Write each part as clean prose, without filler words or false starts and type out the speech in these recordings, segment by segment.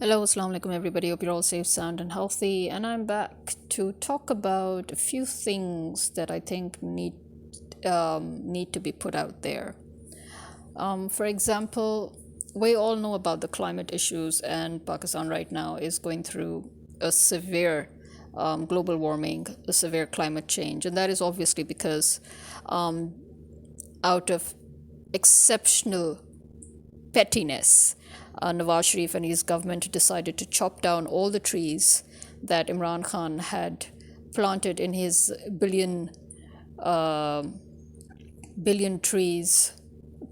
Hello, assalamu alaikum everybody. Hope you're all safe, sound, and healthy. And I'm back to talk about a few things that I think need to be put out there. For example, we all know about the climate issues, and Pakistan right now is going through a severe global warming, a severe climate change, and that is obviously because out of exceptional pettiness, Nawaz Sharif and his government decided to chop down all the trees that Imran Khan had planted in his billion trees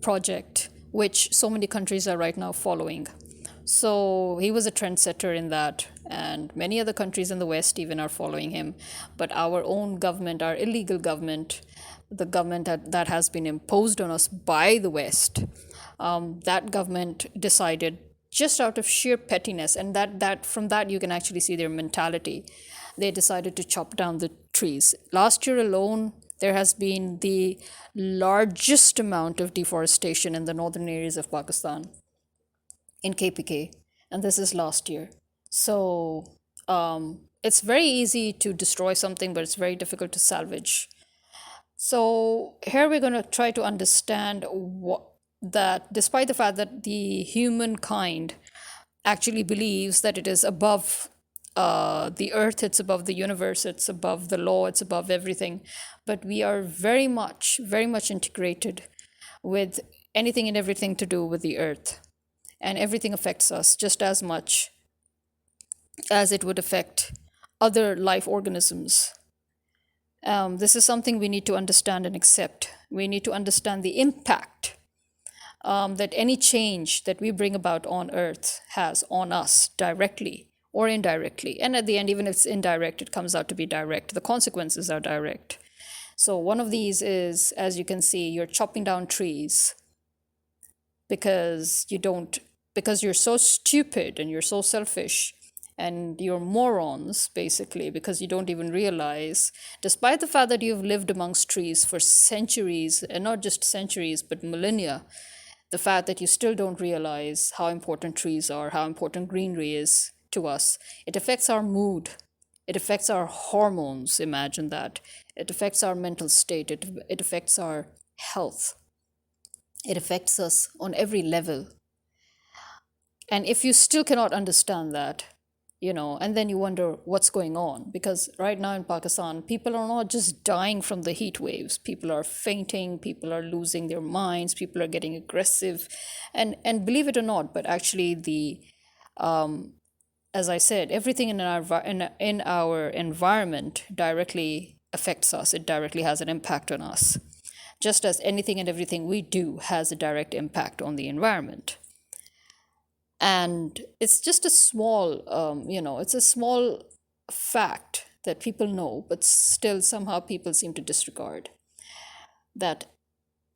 project, which so many countries are right now following. So he was a trendsetter in that, and many other countries in the West even are following him. But our own government, our illegal government, the government that has been imposed on us by the West, that government decided just out of sheer pettiness, and that from that you can actually see their mentality. They decided to chop down the trees. Last year alone, there has been the largest amount of deforestation in the northern areas of Pakistan in KPK, and this is last year. So it's very easy to destroy something, but it's very difficult to salvage. So here we're going to try to understand that despite the fact that the humankind actually believes that it is above the earth, it's above the universe, it's above the law, it's above everything, but we are very much integrated with anything and everything to do with the earth, and everything affects us just as much as it would affect other life organisms. This is something we need to understand and accept. We need to understand the impact that any change that we bring about on earth has on us directly or indirectly. And at the end, even if it's indirect, it comes out to be direct. The consequences are direct. So, one of these is, as you can see, you're chopping down trees because you don't, because you're so stupid and you're so selfish and you're morons, basically, because you don't even realize, despite the fact that you've lived amongst trees for centuries, and not just centuries, but millennia, the fact that you still don't realize how important trees are, how important greenery is to us. It affects our mood. It affects our hormones, imagine that. It affects our mental state. It affects our health. It affects us on every level. And if you still cannot understand that, and then you wonder what's going on, because right now in Pakistan, people are not just dying from the heat waves. People are fainting, people are losing their minds, people are getting aggressive. And believe it or not, but actually as I said, everything in our environment directly affects us. It directly has an impact on us. Just as anything and everything we do has a direct impact on the environment. And it's just a small it's a small fact that people know, but still somehow people seem to disregard that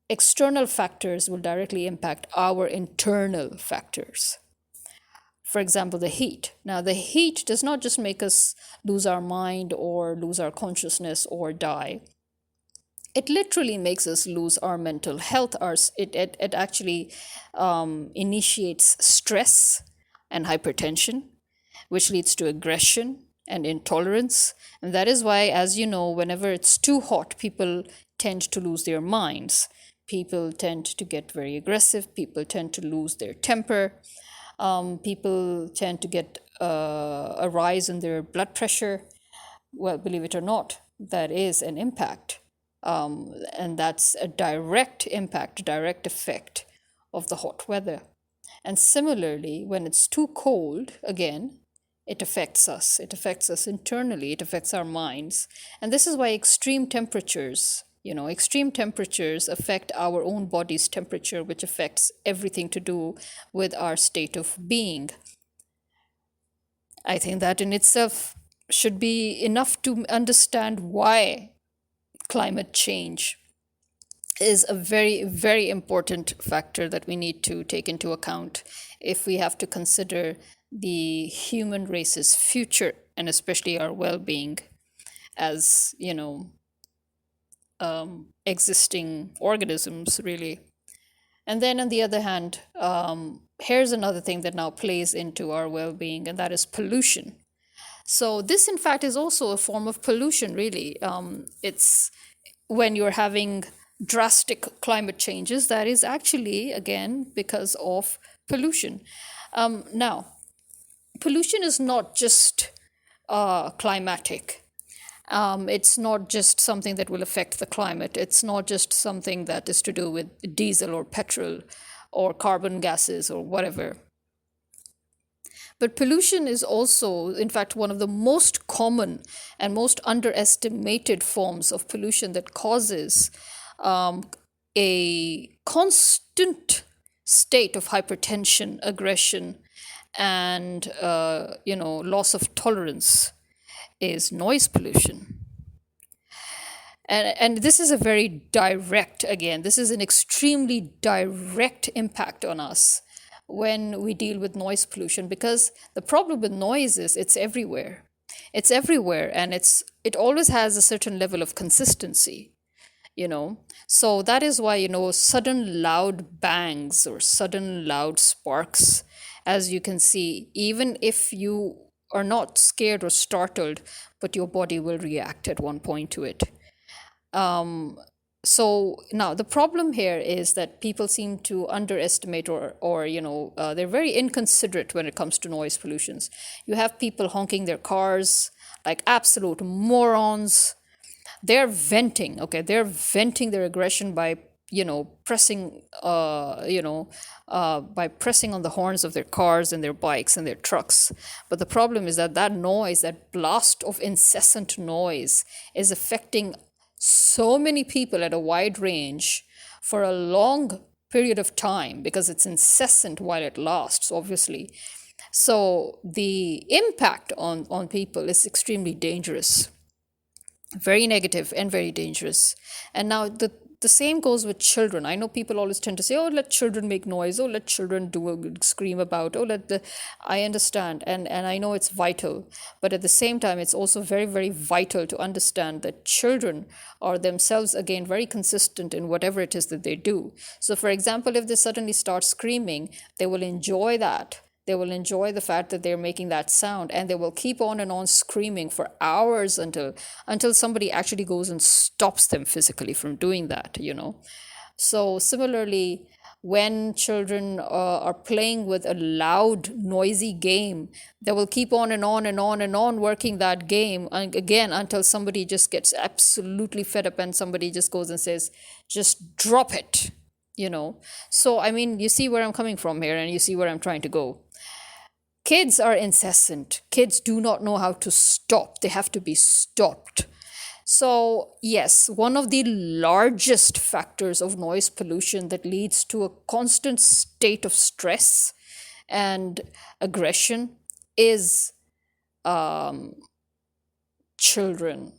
external factors will directly impact our internal factors. For example, the heat. Now, the heat does not just make us lose our mind or lose our consciousness or die. It literally makes us lose our mental health. It actually initiates stress and hypertension, which leads to aggression and intolerance. And that is why, as you know, whenever it's too hot, people tend to lose their minds. People tend to get very aggressive. People tend to lose their temper. People tend to get a rise in their blood pressure. Well, believe it or not, that is an impact. And that's a direct impact, direct effect of the hot weather. And similarly, when it's too cold, again, it affects us. It affects us internally, it affects our minds. And this is why extreme temperatures affect our own body's temperature, which affects everything to do with our state of being. I think that in itself should be enough to understand why climate change is a very, very important factor that we need to take into account if we have to consider the human race's future and especially our well being as, existing organisms, really. And then on the other hand, here's another thing that now plays into our well-being, and that is pollution. So this, in fact, is also a form of pollution, really. It's when you're having drastic climate changes, that is actually, again, because of pollution. Now, pollution is not just climatic. It's not just something that will affect the climate. It's not just something that is to do with diesel or petrol or carbon gases or whatever. But pollution is also, in fact, one of the most common and most underestimated forms of pollution that causes a constant state of hypertension, aggression, and loss of tolerance is noise pollution. And this is a very direct, again, this is an extremely direct impact on us when we deal with noise pollution, because the problem with noise is it's everywhere. It's everywhere, and it always has a certain level of consistency, you know. So that is why, sudden loud bangs or sudden loud sparks, as you can see, even if you are not scared or startled, but your body will react at one point to it. So now the problem here is that people seem to underestimate, or they're very inconsiderate when it comes to noise pollutions. You have people honking their cars like absolute morons. They're venting their aggression by pressing by pressing on the horns of their cars and their bikes and their trucks. But the problem is that that noise, that blast of incessant noise, is affecting so many people at a wide range for a long period of time, because it's incessant while it lasts, obviously. So the impact on people is extremely dangerous, very negative and very dangerous. And now the same goes with children. I know people always tend to say, "Oh, let children make noise. Oh, let children scream about. Oh, let the." I understand, and I know it's vital, but at the same time, it's also very, very vital to understand that children are themselves, again, very consistent in whatever it is that they do. So, for example, if they suddenly start screaming, they will enjoy that. They will enjoy the fact that they're making that sound, and they will keep on and on screaming for hours until somebody actually goes and stops them physically from doing that. So similarly, when children are playing with a loud, noisy game, they will keep on and on and on and on working that game, and again, until somebody just gets absolutely fed up and somebody just goes and says, "Just drop it." So I mean, you see where I'm coming from here, and you see where I'm trying to go. Kids are incessant. Kids do not know how to stop. They have to be stopped. So, yes, one of the largest factors of noise pollution that leads to a constant state of stress and aggression is children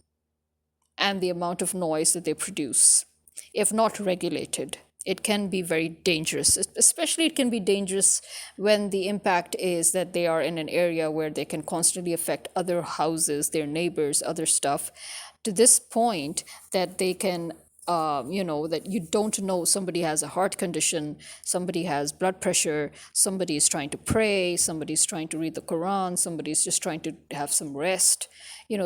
and the amount of noise that they produce. If not regulated, it can be very dangerous. Especially, it can be dangerous when the impact is that they are in an area where they can constantly affect other houses, their neighbors, other stuff, to this point that they can, that you don't know somebody has a heart condition, somebody has blood pressure, somebody is trying to pray, somebody's trying to read the Quran, somebody's just trying to have some rest,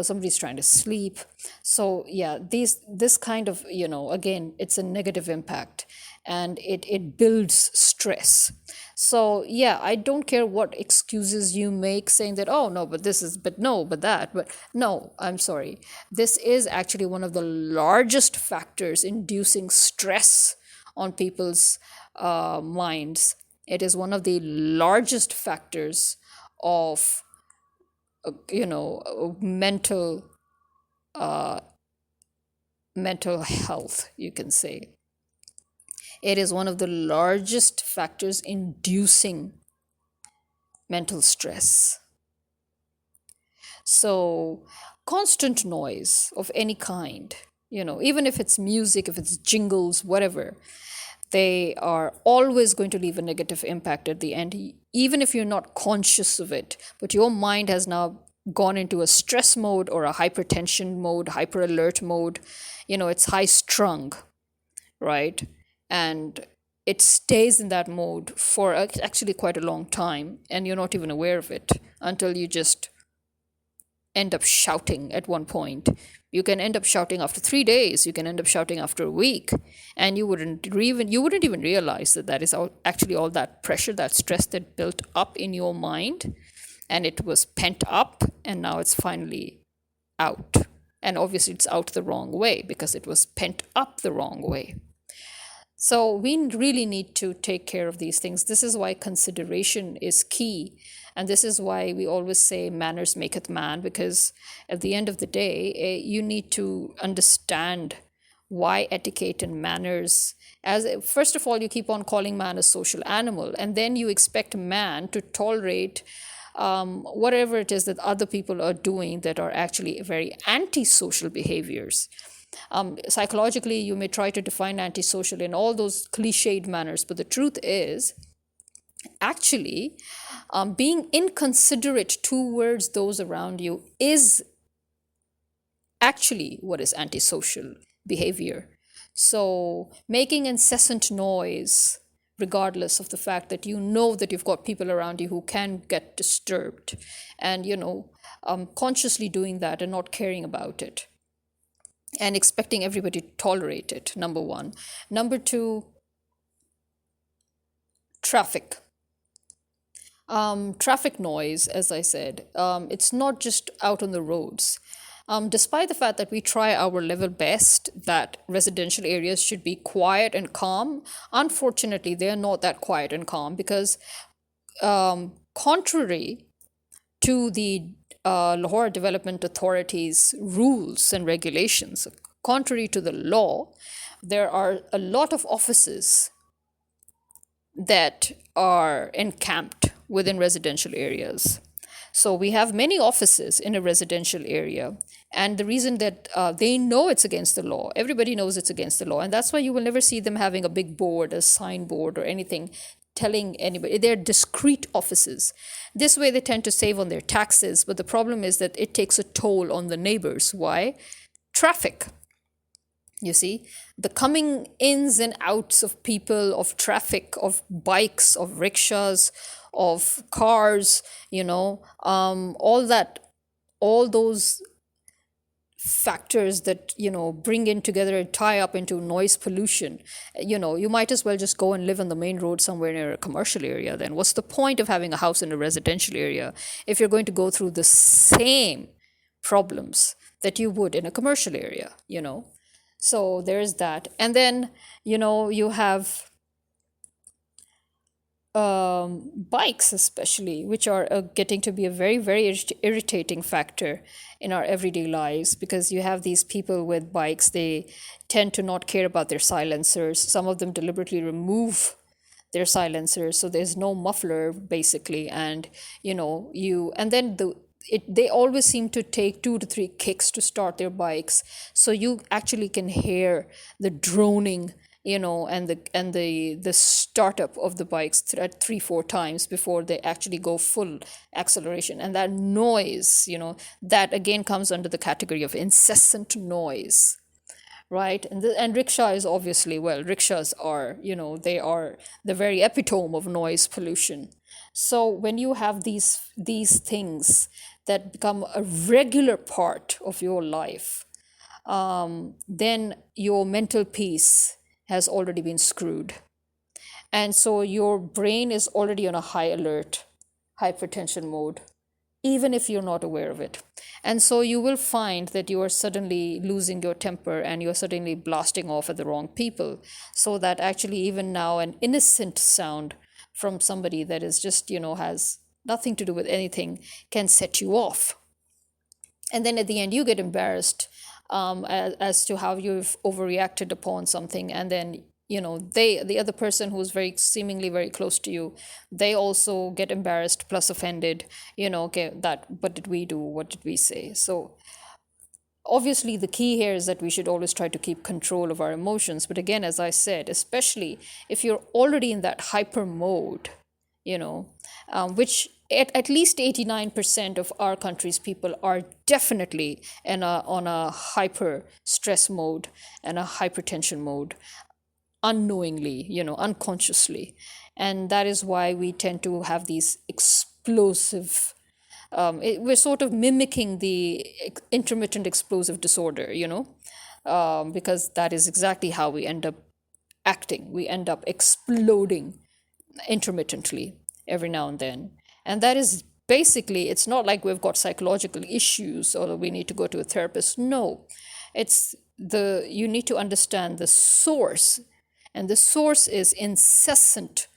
somebody's trying to sleep. So yeah, this kind of, again, it's a negative impact, and it builds stress. So yeah, I don't care what excuses you make saying that, "Oh no, but this is, but no, but that," but no, I'm sorry, this is actually one of the largest factors inducing stress on people's minds. It is one of the largest factors of mental mental health, you can say. It is one of the largest factors inducing mental stress. So, constant noise of any kind, even if it's music, if it's jingles, whatever, they are always going to leave a negative impact at the end, even if you're not conscious of it. But your mind has now gone into a stress mode or a hypertension mode, hyper alert mode. It's high strung, right? And it stays in that mode for actually quite a long time, and you're not even aware of it until you just end up shouting at one point. You can end up shouting after 3 days. You can end up shouting after a week, and you wouldn't even realize that that is actually all that pressure, that stress that built up in your mind, and it was pent up, and now it's finally out. And obviously, it's out the wrong way because it was pent up the wrong way. So we really need to take care of these things. This is why consideration is key. And this is why we always say manners maketh man, because at the end of the day, you need to understand why etiquette and manners, as first of all, you keep on calling man a social animal, and then you expect man to tolerate whatever it is that other people are doing that are actually very antisocial behaviors. Psychologically, you may try to define antisocial in all those cliched manners, but the truth is, actually, being inconsiderate towards those around you is actually what is antisocial behavior. So, making incessant noise, regardless of the fact that you know that you've got people around you who can get disturbed, and consciously doing that and not caring about it, and expecting everybody to tolerate it, number one. Number two, traffic. Traffic noise, as I said, it's not just out on the roads. Despite the fact that we try our level best that residential areas should be quiet and calm, unfortunately, they are not that quiet and calm because, contrary to the Lahore Development Authority's rules and regulations, contrary to the law, there are a lot of offices that are encamped within residential areas. So we have many offices in a residential area. And the reason that they know it's against the law, everybody knows it's against the law. And that's why you will never see them having a big board, a signboard, or anything telling anybody. They're discreet offices. This way they tend to save on their taxes. But the problem is that it takes a toll on the neighbors. Why? Traffic. You see, the coming ins and outs of people, of traffic, of bikes, of rickshaws, of cars, all that, all those factors that, bring in together and tie up into noise pollution. You might as well just go and live on the main road somewhere near a commercial area then. What's the point of having a house in a residential area if you're going to go through the same problems that you would in a commercial area, So there's that. And then, you have bikes, especially, which are getting to be a very, very irritating factor in our everyday lives, because you have these people with bikes, they tend to not care about their silencers. Some of them deliberately remove their silencers, so there's no muffler, basically. And, and then they always seem to take 2 to 3 kicks to start their bikes, so you actually can hear the droning, and the startup of the bikes at 3-4 times before they actually go full acceleration. And that noise, that again comes under the category of incessant noise, right? And rickshaw is obviously, well, rickshaws are, they are the very epitome of noise pollution. So when you have these things that become a regular part of your life, then your mental peace has already been screwed. And so your brain is already on a high alert, hypertension mode, even if you're not aware of it. And so you will find that you are suddenly losing your temper and you're suddenly blasting off at the wrong people. So that actually even now an innocent sound from somebody that is just, has nothing to do with anything can set you off. And then at the end, you get embarrassed as to how you've overreacted upon something. And then, the other person who's seemingly very close to you, they also get embarrassed plus offended, okay, what did we do? What did we say? So obviously the key here is that we should always try to keep control of our emotions. But again, as I said, especially if you're already in that hyper mode, which at least 89% of our country's people are definitely on a hyper stress mode and a hypertension mode. unknowingly, unconsciously. And that is why we tend to have these explosive, we're sort of mimicking the intermittent explosive disorder, because that is exactly how we end up acting. We end up exploding intermittently every now and then. And that is basically, it's not like we've got psychological issues or we need to go to a therapist. No, you need to understand the source. And the source is incessant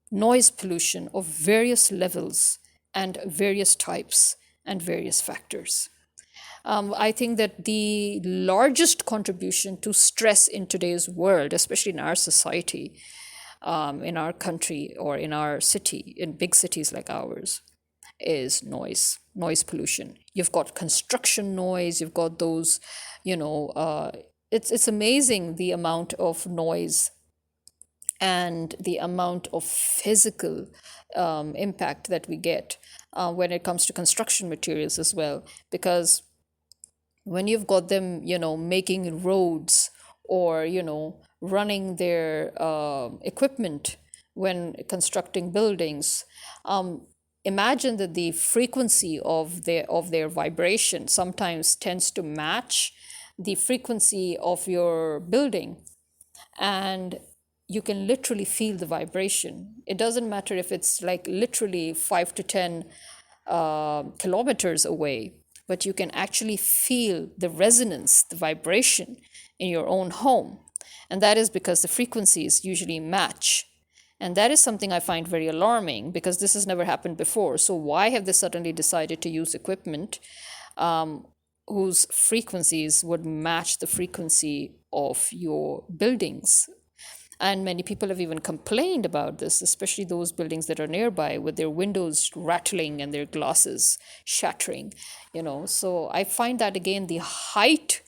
noise pollution of various levels and various types and various factors. I think that the largest contribution to stress in today's world, especially in our society, in our country or in our city, in big cities like ours, is noise pollution. You've got construction noise, you've got those, it's amazing the amount of noise and the amount of physical impact that we get when it comes to construction materials as well. Because when you've got them, making roads or, running their equipment when constructing buildings, imagine that the frequency of their vibration sometimes tends to match the frequency of your building, and you can literally feel the vibration. It doesn't matter if it's like literally 5 to 10 kilometers away, but you can actually feel the resonance, the vibration in your own home. And that is because the frequencies usually match. And that is something I find very alarming because this has never happened before. So, why have they suddenly decided to use equipment whose frequencies would match the frequency of your buildings? And many people have even complained about this, especially those buildings that are nearby with their windows rattling and their glasses shattering, So I find that again the height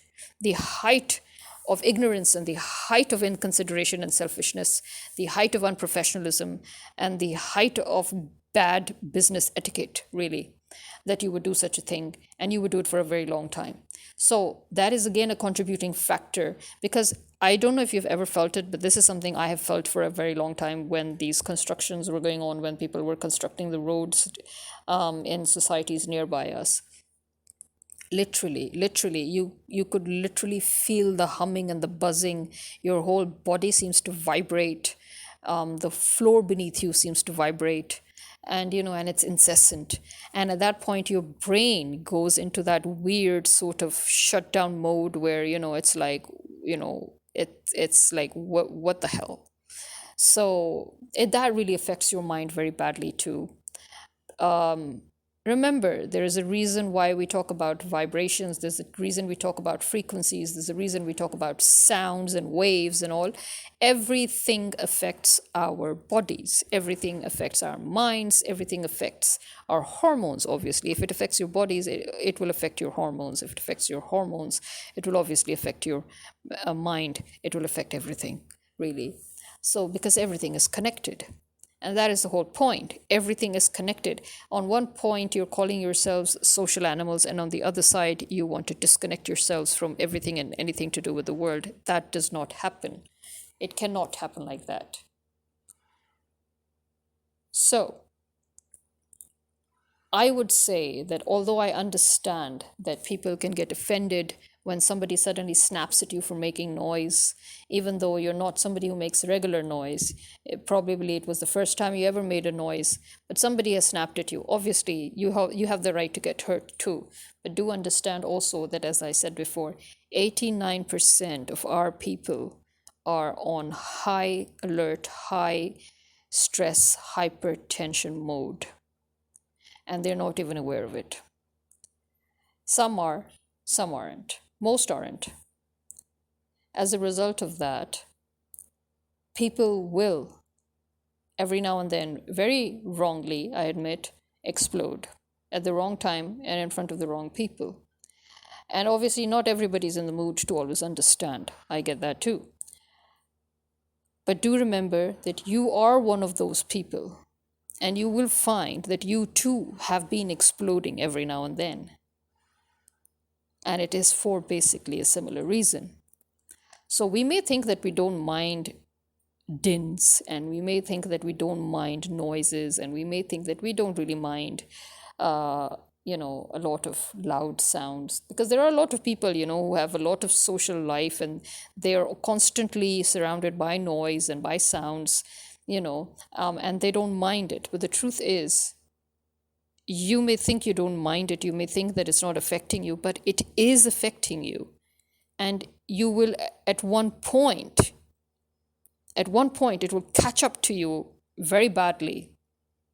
of ignorance and the height of inconsideration and selfishness, the height of unprofessionalism, and the height of bad business etiquette, really, that you would do such a thing and you would do it for a very long time. So that is again a contributing factor, because I don't know if you've ever felt it, but this is something I have felt for a very long time when these constructions were going on, when people were constructing the roads in societies nearby us. Literally, you could literally feel the humming and the buzzing. Your whole body seems to vibrate. The floor beneath you seems to vibrate, and it's incessant. And at that point your brain goes into that weird sort of shutdown mode where it's like, it's like, what the hell. So that really affects your mind very badly too. Remember, there is a reason why we talk about vibrations. There's a reason we talk about frequencies. There's a reason we talk about sounds and waves and all. Everything affects our bodies. Everything affects our minds. Everything affects our hormones, obviously. If it affects your bodies, it will affect your hormones. If it affects your hormones, it will obviously affect your mind. It will affect everything, really. So, because everything is connected. And that is the whole point. Everything is connected. On one point, you're calling yourselves social animals, and on the other side, you want to disconnect yourselves from everything and anything to do with the world. That does not happen. It cannot happen like that. So, I would say that although I understand that people can get offended when somebody suddenly snaps at you for making noise, even though you're not somebody who makes regular noise, probably it was the first time you ever made a noise, but somebody has snapped at you. Obviously, you have the right to get hurt too. But do understand also that, as I said before, 89% of our people are on high alert, high stress, hypertension mode, and they're not even aware of it. Some are, some aren't. Most aren't. As a result of that, people will, every now and then, very wrongly, I admit, explode at the wrong time and in front of the wrong people. And obviously, not everybody's in the mood to always understand. I get that too. But do remember that you are one of those people. And you will find that you too have been exploding every now and then. And it is for basically a similar reason. So we may think that we don't mind dins, and we may think that we don't mind noises, and we may think that we don't really mind uh, a lot of loud sounds, because there are a lot of people, who have a lot of social life, and they are constantly surrounded by noise and by sounds, and they don't mind it. But the truth is, you may think you don't mind it, you may think that it's not affecting you, but it is affecting you. And you will, at one point, it will catch up to you very badly.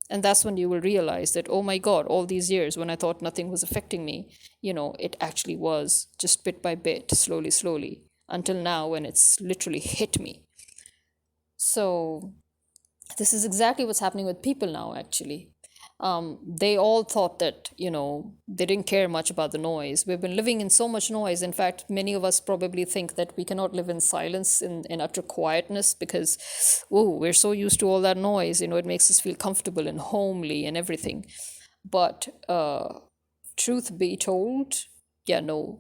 And that's when you will realize that, oh my God, all these years when I thought nothing was affecting me, it actually was, just bit by bit, slowly, slowly, until now when it's literally hit me. So this is exactly what's happening with people now, actually. They all thought that, they didn't care much about the noise. We've been living in so much noise. In fact, many of us probably think that we cannot live in silence, in utter quietness, because, we're so used to all that noise. It makes us feel comfortable and homely and everything. But truth be told, yeah, no,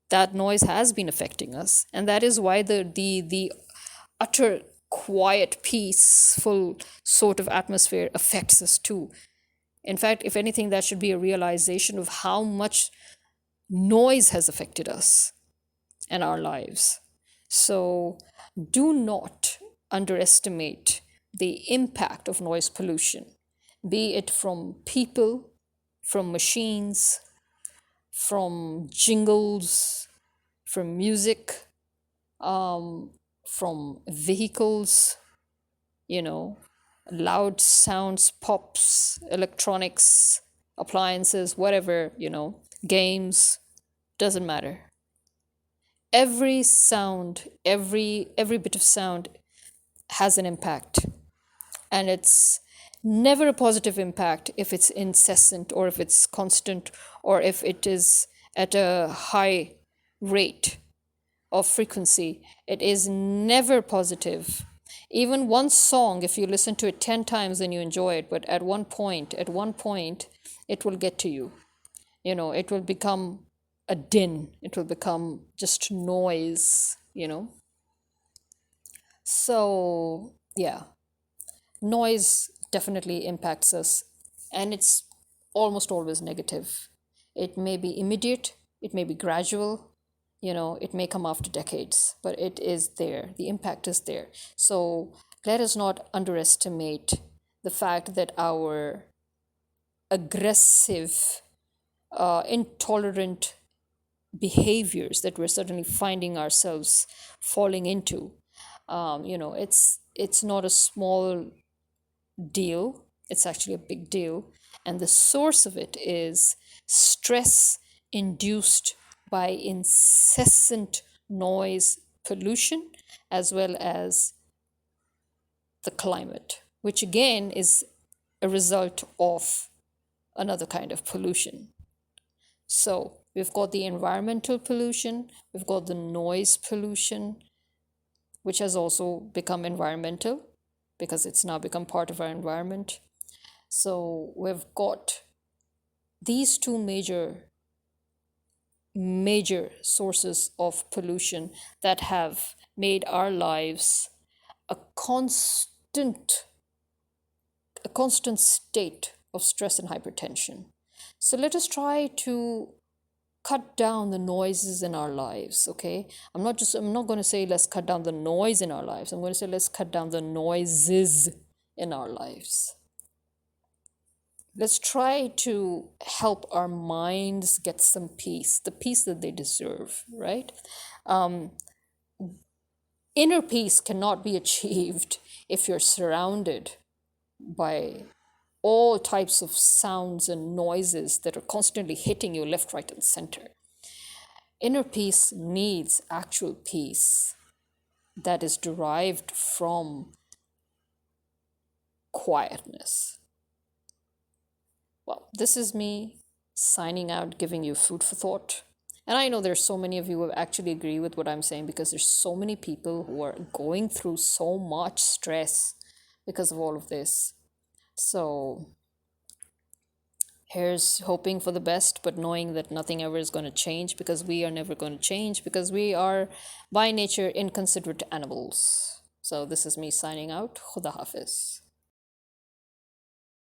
that noise has been affecting us. And that is why the utter quiet, peaceful sort of atmosphere affects us too. In fact, if anything, that should be a realization of how much noise has affected us and our lives. So do not underestimate the impact of noise pollution, be it from people, from machines, from jingles, from music, from vehicles, loud sounds, pops, electronics, appliances, whatever, games, doesn't matter. Every sound, every bit of sound has an impact. And it's never a positive impact if it's incessant, or if it's constant, or if it is at a high rate of frequency. It is never positive. Even one song, if you listen to it 10 times and you enjoy it, but at one point, it will get to you. It will become a din. It will become just noise, So, yeah, noise definitely impacts us, and it's almost always negative. It may be immediate, it may be gradual, it may come after decades, but it is there. The impact is there. So let us not underestimate the fact that our aggressive, intolerant behaviors that we're suddenly finding ourselves falling into, it's not a small deal. It's actually a big deal. And the source of it is stress induced by incessant noise pollution, as well as the climate, which again is a result of another kind of pollution. So we've got the environmental pollution, we've got the noise pollution, which has also become environmental because it's now become part of our environment. So we've got these two major sources of pollution that have made our lives a constant state of stress and hypertension. So let us try to cut down the noises in our lives, okay? I'm not going to say let's cut down the noise in our lives. I'm going to say let's cut down the noises in our lives. Let's try to help our minds get some peace, the peace that they deserve, right? Inner peace cannot be achieved if you're surrounded by all types of sounds and noises that are constantly hitting you left, right, and center. Inner peace needs actual peace that is derived from quietness. Well, this is me signing out, giving you food for thought. And I know there's so many of you who actually agree with what I'm saying, because there's so many people who are going through so much stress because of all of this. So here's hoping for the best, but knowing that nothing ever is going to change, because we are never going to change, because we are by nature inconsiderate animals. So this is me signing out. Khuda Hafiz.